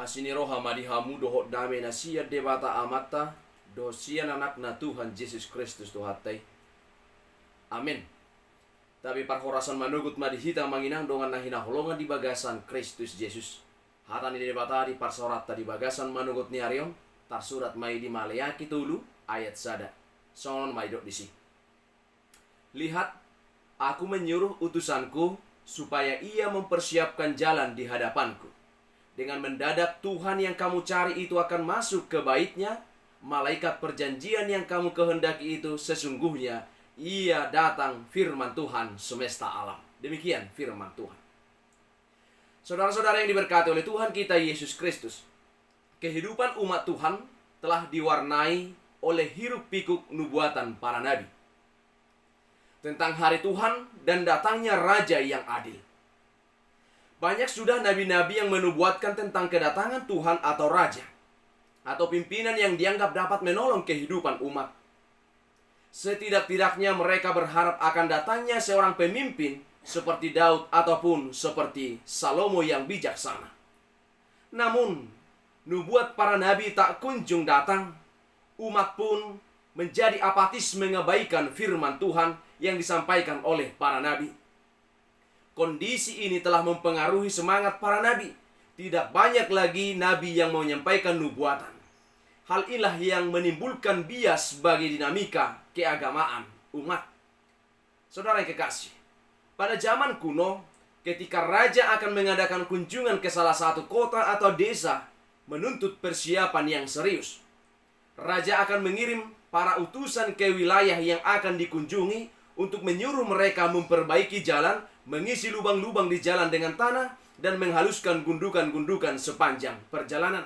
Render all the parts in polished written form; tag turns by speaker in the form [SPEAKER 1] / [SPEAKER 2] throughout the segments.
[SPEAKER 1] Asini roha madihamu dohot dame nasia debata amata dosian anakna Tuhan Yesus Kristus dohatai. Amin. Tapi parhorasan manugut madihita manginang dongan nahina holongan di bagasan Kristus Yesus. Hatani debata di parsorata di bagasan manugut ni arion tar surat mai di Maleaki tulu ayat sada. Songon maidok disi. Lihat, aku menyuruh utusanku supaya ia mempersiapkan jalan di hadapanku. Dengan mendadak Tuhan yang kamu cari itu akan masuk ke baitnya. Malaikat perjanjian yang kamu kehendaki itu sesungguhnya ia datang, firman Tuhan semesta alam. Demikian firman Tuhan. Saudara-saudara yang diberkati oleh Tuhan kita Yesus Kristus, kehidupan umat Tuhan telah diwarnai oleh hiruk pikuk nubuatan para nabi tentang hari Tuhan dan datangnya Raja yang adil. Banyak sudah nabi-nabi yang menubuatkan tentang kedatangan Tuhan atau Raja, atau pimpinan yang dianggap dapat menolong kehidupan umat. Setidak-tidaknya mereka berharap akan datangnya seorang pemimpin seperti Daud ataupun seperti Salomo yang bijaksana. Namun, nubuat para nabi tak kunjung datang. Umat pun menjadi apatis mengabaikan firman Tuhan yang disampaikan oleh para nabi. Kondisi ini telah mempengaruhi semangat para nabi. Tidak banyak lagi nabi yang menyampaikan nubuatan. Hal inilah yang menimbulkan bias bagi dinamika keagamaan umat. Saudara yang kekasih, pada zaman kuno, ketika raja akan mengadakan kunjungan ke salah satu kota atau desa, menuntut persiapan yang serius. Raja akan mengirim para utusan ke wilayah yang akan dikunjungi untuk menyuruh mereka memperbaiki jalan, mengisi lubang-lubang di jalan dengan tanah, dan menghaluskan gundukan-gundukan sepanjang perjalanan.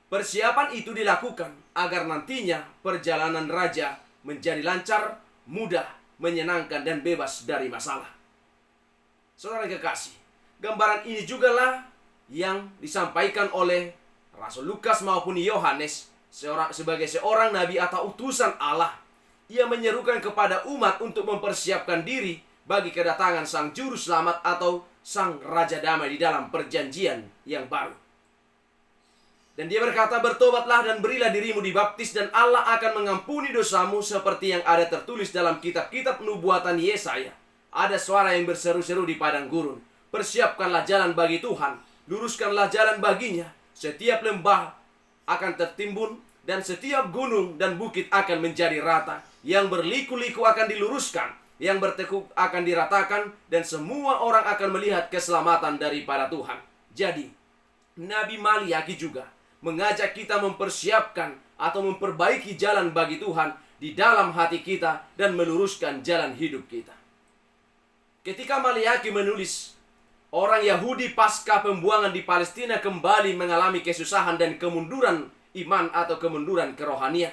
[SPEAKER 1] Persiapan itu dilakukan agar nantinya perjalanan raja menjadi lancar, mudah, menyenangkan, dan bebas dari masalah. Saudara kekasih, gambaran ini jugalah yang disampaikan oleh Rasul Lukas maupun Yohanes sebagai seorang nabi atau utusan Allah. Ia menyerukan kepada umat untuk mempersiapkan diri bagi kedatangan Sang Juru Selamat atau Sang Raja Damai di dalam perjanjian yang baru. Dan dia berkata, bertobatlah dan berilah dirimu dibaptis dan Allah akan mengampuni dosamu seperti yang ada tertulis dalam kitab-kitab nubuatan Yesaya. Ada suara yang berseru-seru di padang gurun. Persiapkanlah jalan bagi Tuhan, luruskanlah jalan baginya. Setiap lembah akan tertimbun dan setiap gunung dan bukit akan menjadi rata. Yang berliku-liku akan diluruskan, yang bertekuk akan diratakan, dan semua orang akan melihat keselamatan daripada Tuhan. Jadi, Nabi Maliaki juga mengajak kita mempersiapkan atau memperbaiki jalan bagi Tuhan di dalam hati kita dan meluruskan jalan hidup kita. Ketika Maliaki menulis, orang Yahudi pasca pembuangan di Palestina kembali mengalami kesusahan dan kemunduran iman atau kemunduran kerohanian.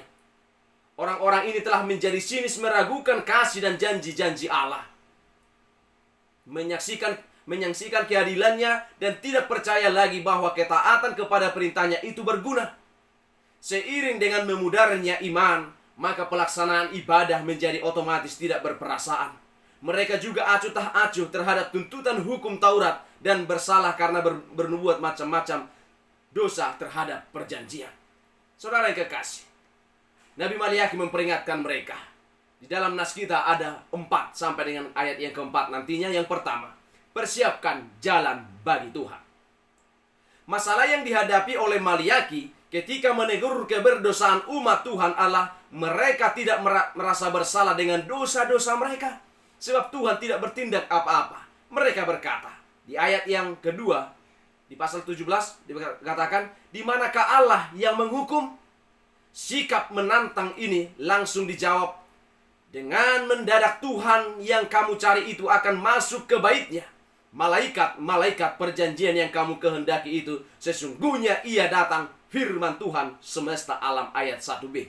[SPEAKER 1] Orang-orang ini telah menjadi sinis meragukan kasih dan janji-janji Allah. Menyaksikan keadilannya dan tidak percaya lagi bahwa ketaatan kepada perintahnya itu berguna. Seiring dengan memudarnya iman, maka pelaksanaan ibadah menjadi otomatis tidak berperasaan. Mereka juga acuh tak acuh terhadap tuntutan hukum Taurat dan bersalah karena bernubuat macam-macam dosa terhadap perjanjian. Saudara yang kekasih, Nabi Maliaki memperingatkan mereka. Di dalam nas kita ada 4 sampai dengan ayat yang keempat nantinya. Yang pertama, persiapkan jalan bagi Tuhan. Masalah yang dihadapi oleh Maliaki ketika menegur keberdosaan umat Tuhan Allah, mereka tidak merasa bersalah dengan dosa-dosa mereka. Sebab Tuhan tidak bertindak apa-apa. Mereka berkata, di ayat yang kedua, di pasal 17, dikatakan, di manakah Allah yang menghukum? Sikap menantang ini langsung dijawab, dengan mendadak Tuhan yang kamu cari itu akan masuk ke baitnya. Malaikat perjanjian yang kamu kehendaki itu sesungguhnya ia datang, firman Tuhan semesta alam ayat 1b.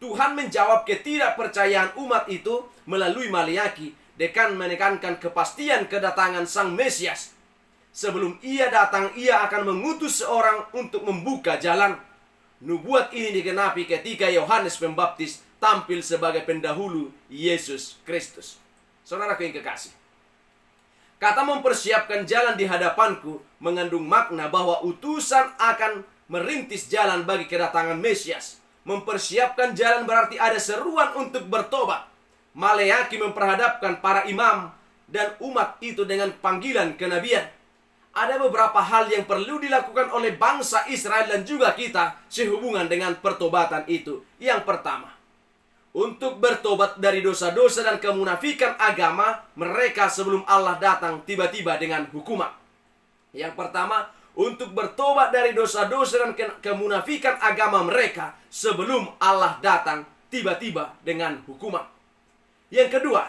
[SPEAKER 1] Tuhan menjawab ketidakpercayaan umat itu melalui Maliaki dengan menekankan kepastian kedatangan Sang Mesias. Sebelum ia datang, ia akan mengutus seorang untuk membuka jalan. Nubuat ini digenapi ketika Yohanes Pembaptis tampil sebagai pendahulu Yesus Kristus. Saudaraku yang kekasih, Kata mempersiapkan jalan di hadapanku mengandung makna bahwa utusan akan merintis jalan bagi kedatangan Mesias. Mempersiapkan jalan berarti ada seruan untuk bertobat. Maleaki memperhadapkan para imam dan umat itu dengan panggilan kenabian. Ada beberapa hal yang perlu dilakukan oleh bangsa Israel dan juga kita sehubungan dengan pertobatan itu. Yang pertama, untuk bertobat dari dosa-dosa dan kemunafikan agama mereka sebelum Allah datang tiba-tiba dengan hukuman. Yang pertama, untuk bertobat dari dosa-dosa dan kemunafikan agama mereka sebelum Allah datang tiba-tiba dengan hukuman. Yang kedua,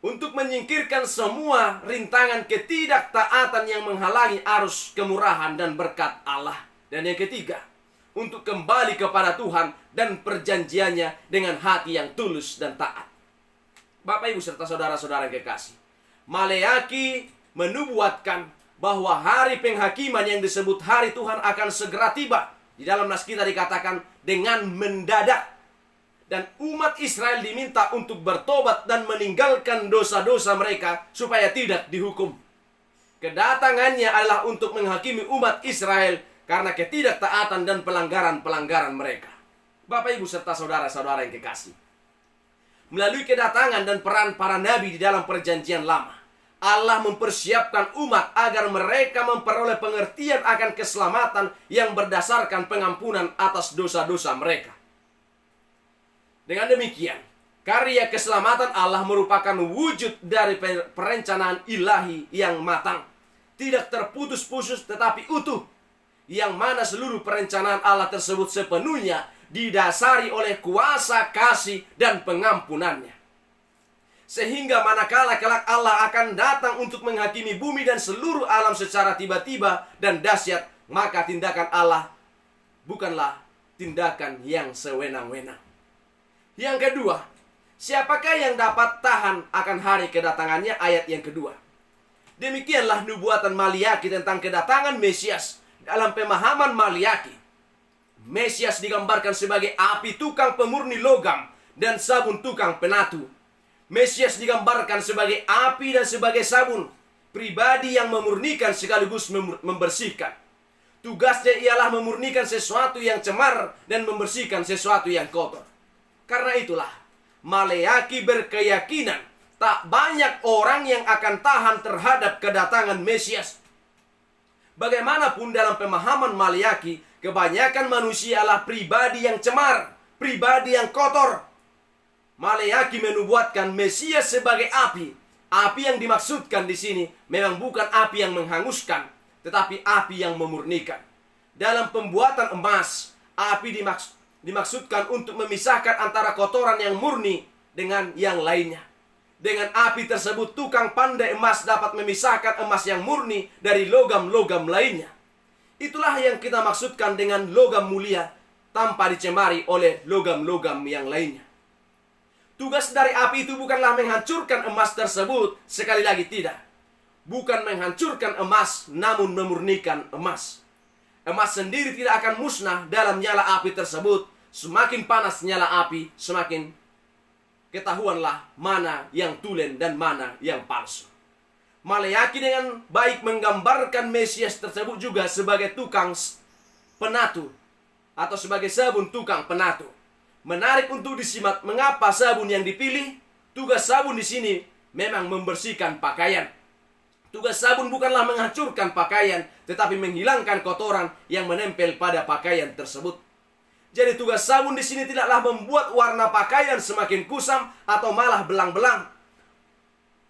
[SPEAKER 1] untuk menyingkirkan semua rintangan ketidaktaatan yang menghalangi arus kemurahan dan berkat Allah. Dan yang ketiga, untuk kembali kepada Tuhan dan perjanjiannya dengan hati yang tulus dan taat. Bapak, Ibu, serta saudara-saudara yang kekasih, Maleaki menubuatkan bahwa hari penghakiman yang disebut hari Tuhan akan segera tiba. Di dalam nas kita dikatakan dengan mendadak. Dan umat Israel diminta untuk bertobat dan meninggalkan dosa-dosa mereka supaya tidak dihukum. Kedatangannya adalah untuk menghakimi umat Israel karena ketidaktaatan dan pelanggaran-pelanggaran mereka. Bapak, Ibu, serta saudara-saudara yang kekasih, melalui kedatangan dan peran para nabi di dalam perjanjian lama, Allah mempersiapkan umat agar mereka memperoleh pengertian akan keselamatan yang berdasarkan pengampunan atas dosa-dosa mereka. Dengan demikian, karya keselamatan Allah merupakan wujud dari perencanaan ilahi yang matang, tidak terputus-putus tetapi utuh, yang mana seluruh perencanaan Allah tersebut sepenuhnya didasari oleh kuasa kasih dan pengampunannya. Sehingga manakala kelak Allah akan datang untuk menghakimi bumi dan seluruh alam secara tiba-tiba dan dahsyat, maka tindakan Allah bukanlah tindakan yang sewenang-wenang. Yang kedua, siapakah yang dapat tahan akan hari kedatangannya? Ayat yang kedua. Demikianlah nubuatan Maleaki tentang kedatangan Mesias. Dalam pemahaman Maleaki, Mesias digambarkan sebagai api tukang pemurni logam dan sabun tukang penatu. Mesias digambarkan sebagai api dan sebagai sabun, pribadi yang memurnikan sekaligus membersihkan. Tugasnya ialah memurnikan sesuatu yang cemar dan membersihkan sesuatu yang kotor. Karena itulah Maleaki berkeyakinan tak banyak orang yang akan tahan terhadap kedatangan Mesias. Bagaimanapun dalam pemahaman Maleaki, kebanyakan manusia adalah pribadi yang cemar, pribadi yang kotor. Maleaki menubuatkan Mesias sebagai api. Api yang dimaksudkan di sini memang bukan api yang menghanguskan, tetapi api yang memurnikan. Dalam pembuatan emas, api dimaksudkan untuk memisahkan antara kotoran yang murni dengan yang lainnya. Dengan api tersebut, tukang pandai emas dapat memisahkan emas yang murni dari logam-logam lainnya. Itulah yang kita maksudkan dengan logam mulia tanpa dicemari oleh logam-logam yang lainnya. Tugas dari api itu bukanlah menghancurkan emas tersebut, sekali lagi tidak. Bukan menghancurkan emas, namun memurnikan emas. Emas sendiri tidak akan musnah dalam nyala api tersebut. Semakin panas nyala api, semakin ketahuanlah mana yang tulen dan mana yang palsu. Maleaki dengan baik menggambarkan Mesias tersebut juga sebagai tukang penatu atau sebagai sabun tukang penatu. Menarik untuk disimak mengapa sabun yang dipilih. Tugas sabun di sini memang membersihkan pakaian. Tugas sabun bukanlah menghancurkan pakaian, tetapi menghilangkan kotoran yang menempel pada pakaian tersebut. Jadi tugas sabun di sini tidaklah membuat warna pakaian semakin kusam atau malah belang-belang.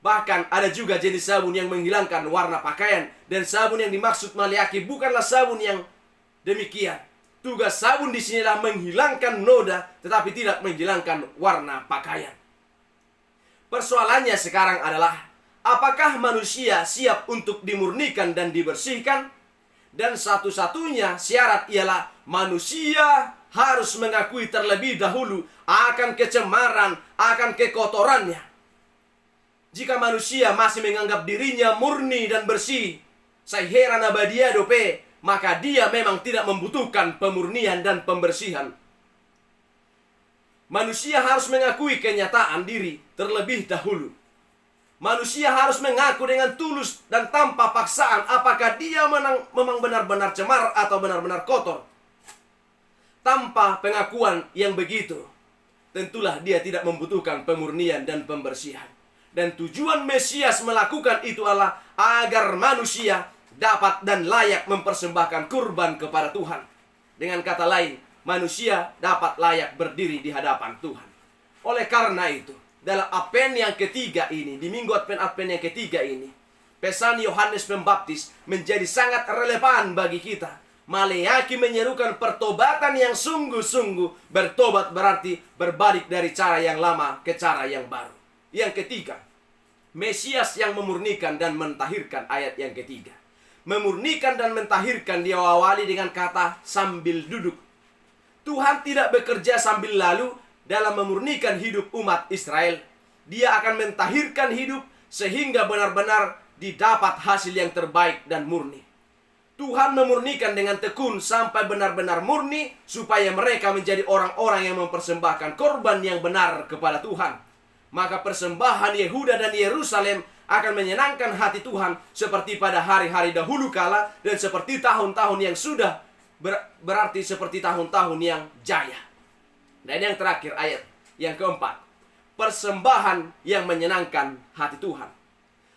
[SPEAKER 1] Bahkan ada juga jenis sabun yang menghilangkan warna pakaian, dan sabun yang dimaksud Maleaki bukanlah sabun yang demikian. Tugas sabun di sini adalah menghilangkan noda, tetapi tidak menghilangkan warna pakaian. Persoalannya sekarang adalah, apakah manusia siap untuk dimurnikan dan dibersihkan? Dan satu-satunya syarat ialah manusia harus mengakui terlebih dahulu akan kecemaran, akan kekotorannya. Jika manusia masih menganggap dirinya murni dan bersih, saya heran abadia dope, maka dia memang tidak membutuhkan pemurnian dan pembersihan. Manusia harus mengakui kenyataan diri terlebih dahulu. Manusia harus mengaku dengan tulus dan tanpa paksaan apakah dia memang benar-benar cemar atau benar-benar kotor. Tanpa pengakuan yang begitu, tentulah dia tidak membutuhkan pemurnian dan pembersihan. Dan tujuan Mesias melakukan itu adalah agar manusia dapat dan layak mempersembahkan kurban kepada Tuhan. Dengan kata lain, manusia dapat layak berdiri di hadapan Tuhan. Oleh karena itu, dalam Advent yang ketiga ini, di minggu Advent yang ketiga ini, pesan Yohanes Pembaptis menjadi sangat relevan bagi kita. Maleaki menyerukan pertobatan yang sungguh-sungguh. Bertobat berarti berbalik dari cara yang lama ke cara yang baru. Yang ketiga, Mesias yang memurnikan dan mentahirkan, ayat yang ketiga. Memurnikan dan mentahirkan diawali dengan kata sambil duduk. Tuhan tidak bekerja sambil lalu dalam memurnikan hidup umat Israel. Dia akan mentahirkan hidup sehingga benar-benar didapat hasil yang terbaik dan murni. Tuhan memurnikan dengan tekun sampai benar-benar murni supaya mereka menjadi orang-orang yang mempersembahkan korban yang benar kepada Tuhan. Maka persembahan Yehuda dan Yerusalem akan menyenangkan hati Tuhan seperti pada hari-hari dahulu kala dan seperti tahun-tahun yang sudah berarti seperti tahun-tahun yang jaya. Dan yang terakhir, ayat yang keempat, persembahan yang menyenangkan hati Tuhan.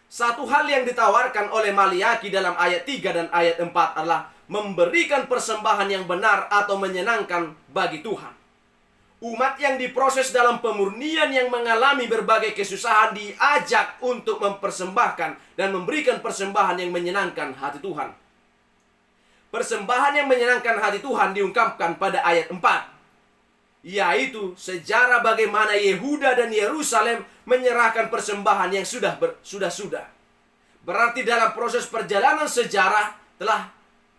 [SPEAKER 1] Satu hal yang ditawarkan oleh Maleaki dalam ayat 3 dan ayat 4 adalah memberikan persembahan yang benar atau menyenangkan bagi Tuhan. Umat yang diproses dalam pemurnian yang mengalami berbagai kesusahan diajak untuk mempersembahkan dan memberikan persembahan yang menyenangkan hati Tuhan. Persembahan yang menyenangkan hati Tuhan diungkapkan pada ayat 4, yaitu sejarah bagaimana Yehuda dan Yerusalem menyerahkan persembahan yang sudah. Berarti dalam proses perjalanan sejarah telah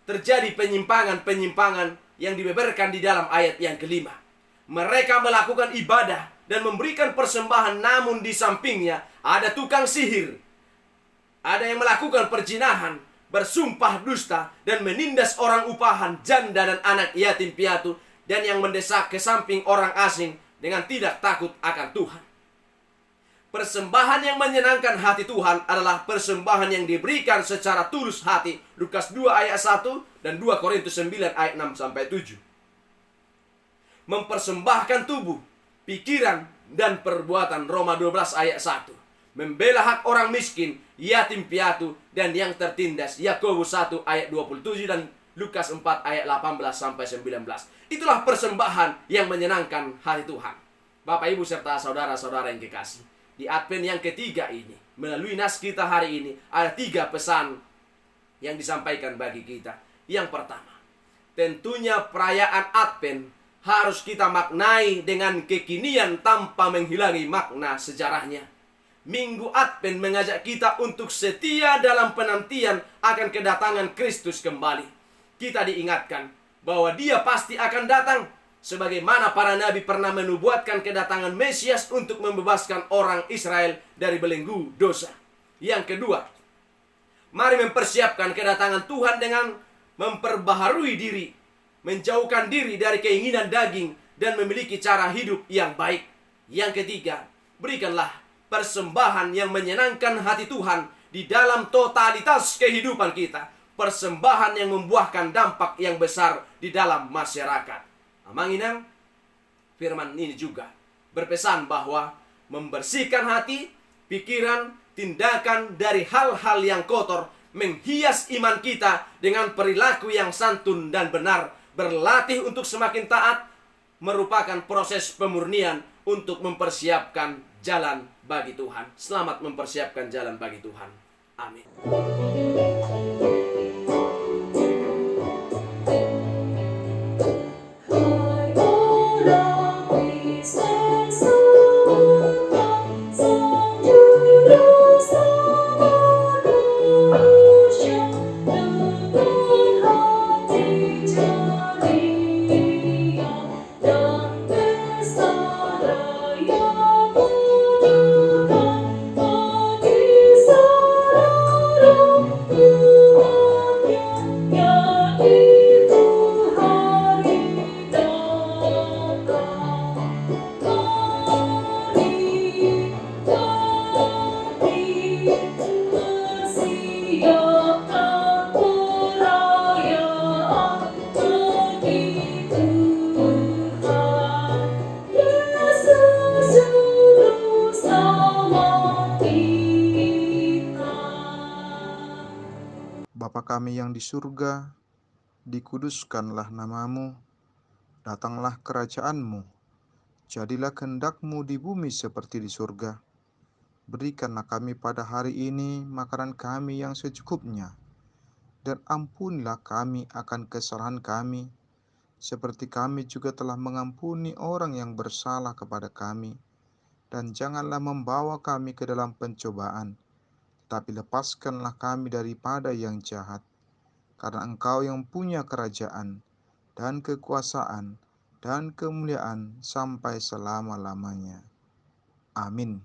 [SPEAKER 1] terjadi penyimpangan-penyimpangan yang dibeberkan di dalam ayat yang kelima. Mereka melakukan ibadah dan memberikan persembahan, namun di sampingnya ada tukang sihir, ada yang melakukan perzinahan, bersumpah dusta, dan menindas orang upahan, janda dan anak yatim piatu, dan yang mendesak ke samping orang asing dengan tidak takut akan Tuhan. Persembahan yang menyenangkan hati Tuhan adalah persembahan yang diberikan secara tulus hati. Lukas 2 ayat 1 dan 2 Korintus 9 ayat 6-7. Mempersembahkan tubuh, pikiran, dan perbuatan. Roma 12 ayat 1. Membela hak orang miskin, yatim piatu, dan yang tertindas. Yakobus 1 ayat 27 dan Lukas 4 ayat 18-19. Itulah persembahan yang menyenangkan hati Tuhan. Bapak, Ibu, serta saudara-saudara yang kekasih, di Advent yang ketiga ini, melalui nas kita hari ini, ada 3 pesan yang disampaikan bagi kita. Yang pertama, tentunya perayaan Advent harus kita maknai dengan kekinian tanpa menghilangi makna sejarahnya. Minggu Advent mengajak kita untuk setia dalam penantian akan kedatangan Kristus kembali. Kita diingatkan bahwa Dia pasti akan datang, sebagaimana para nabi pernah menubuatkan kedatangan Mesias untuk membebaskan orang Israel dari belenggu dosa. Yang kedua, mari mempersiapkan kedatangan Tuhan dengan memperbaharui diri, menjauhkan diri dari keinginan daging, dan memiliki cara hidup yang baik. Yang ketiga, berikanlah persembahan yang menyenangkan hati Tuhan di dalam totalitas kehidupan kita. Persembahan yang membuahkan dampak yang besar di dalam masyarakat. Amanginang, firman ini juga berpesan bahwa membersihkan hati, pikiran, tindakan dari hal-hal yang kotor, menghias iman kita dengan perilaku yang santun dan benar, berlatih untuk semakin taat, merupakan proses pemurnian untuk mempersiapkan jalan bagi Tuhan. Selamat mempersiapkan jalan bagi Tuhan. Amin.
[SPEAKER 2] Thank you. kami yang di surga, dikuduskanlah namamu, datanglah kerajaanmu, jadilah kehendak-Mu di bumi seperti di surga. Berikanlah kami pada hari ini makanan kami yang secukupnya, dan ampunilah kami akan kesalahan kami, seperti kami juga telah mengampuni orang yang bersalah kepada kami. Dan janganlah membawa kami ke dalam pencobaan, tapi lepaskanlah kami daripada yang jahat. Karena Engkau yang punya kerajaan, dan kekuasaan, dan kemuliaan sampai selama-lamanya. Amin.